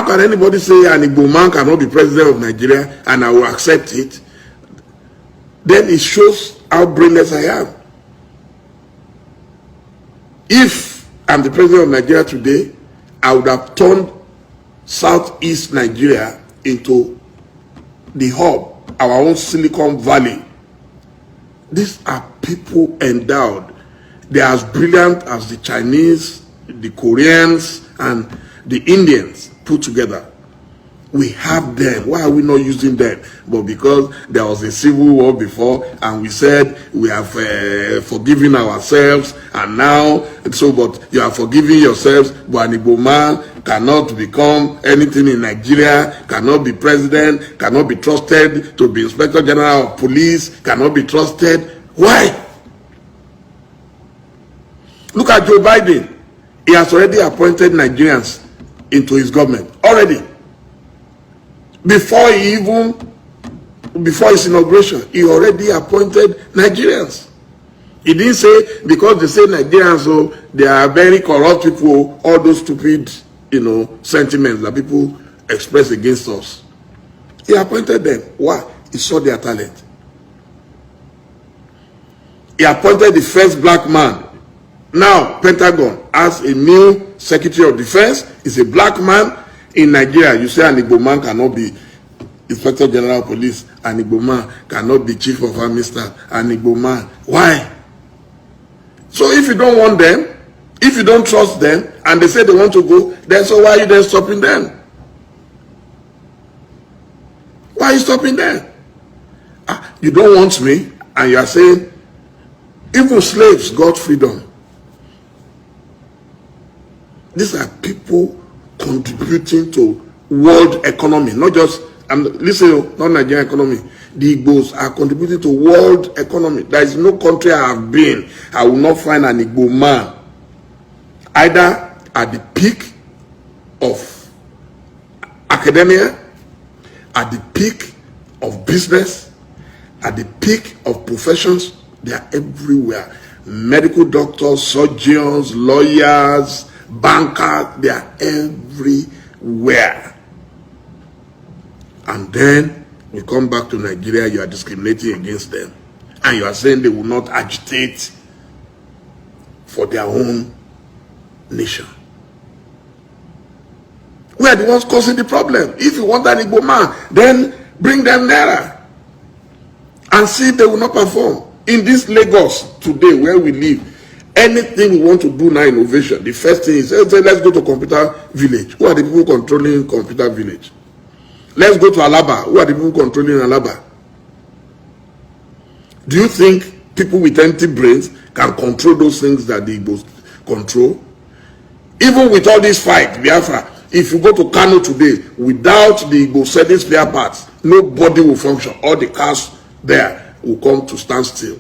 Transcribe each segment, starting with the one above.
can anybody say an Igbo man cannot be president of Nigeria and I will accept it? Then it shows how brainless I am. If I'm the president of Nigeria today, I would have turned Southeast Nigeria into the hub, our own Silicon Valley. These are people endowed. They are as brilliant as the Chinese, the Koreans, and the Indians put together. We have them. Why are we not using them? But because there was a civil war before, and we said we have forgiven ourselves, and now, but you are forgiving yourselves, but an Igbo man cannot become anything in Nigeria, cannot be president, cannot be trusted to be Inspector General of Police, cannot be trusted. Why? Look at Joe Biden. He has already appointed Nigerians into his government. Already. Before his inauguration, he already appointed Nigerians. He didn't say, because they say Nigerians, so they are very corrupt people, all those stupid, sentiments that people express against us. He appointed them. Why? He saw their talent. He appointed the first black man. Now, Pentagon has a new Secretary of Defense. He's a black man. In Nigeria, you say an Igbo man cannot be Inspector General of Police, an Igbo man cannot be Chief of Army Staff, an Igbo man. Why? So if you don't want them, if you don't trust them, and they say they want to go, then so why are you then stopping them? Why are you stopping them? You don't want me, and you are saying, even slaves got freedom. These are people contributing to world economy, not just, listen, not Nigerian economy. The Igbos are contributing to world economy. There is no country I have been, I will not find an Igbo man either at the peak of academia, at the peak of business, at the peak of professions. They are everywhere. Medical doctors, surgeons, lawyers, bankers, they are everywhere. And then you come back to Nigeria, you are discriminating against them. And you are saying they will not agitate for their own nation. We are the ones causing the problem. If you want an Igbo man, then bring them nearer and see if they will not perform. In this Lagos today where we live, anything we want to do now, innovation, the first thing is, let's go to Computer Village. Who are the people controlling Computer Village? Let's go to Alaba. Who are the people controlling Alaba? Do you think people with empty brains can control those things that the Igbos control? Even with all this fight, Biafra, if you go to Kano today, without the Igbo selling spare parts, nobody will function. All the cars there will come to stand still.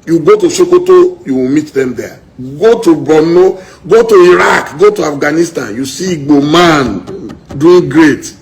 You go to Sokoto, you will meet them there. Go to Borno, go to Iraq, go to Afghanistan, you see Igbo man doing great.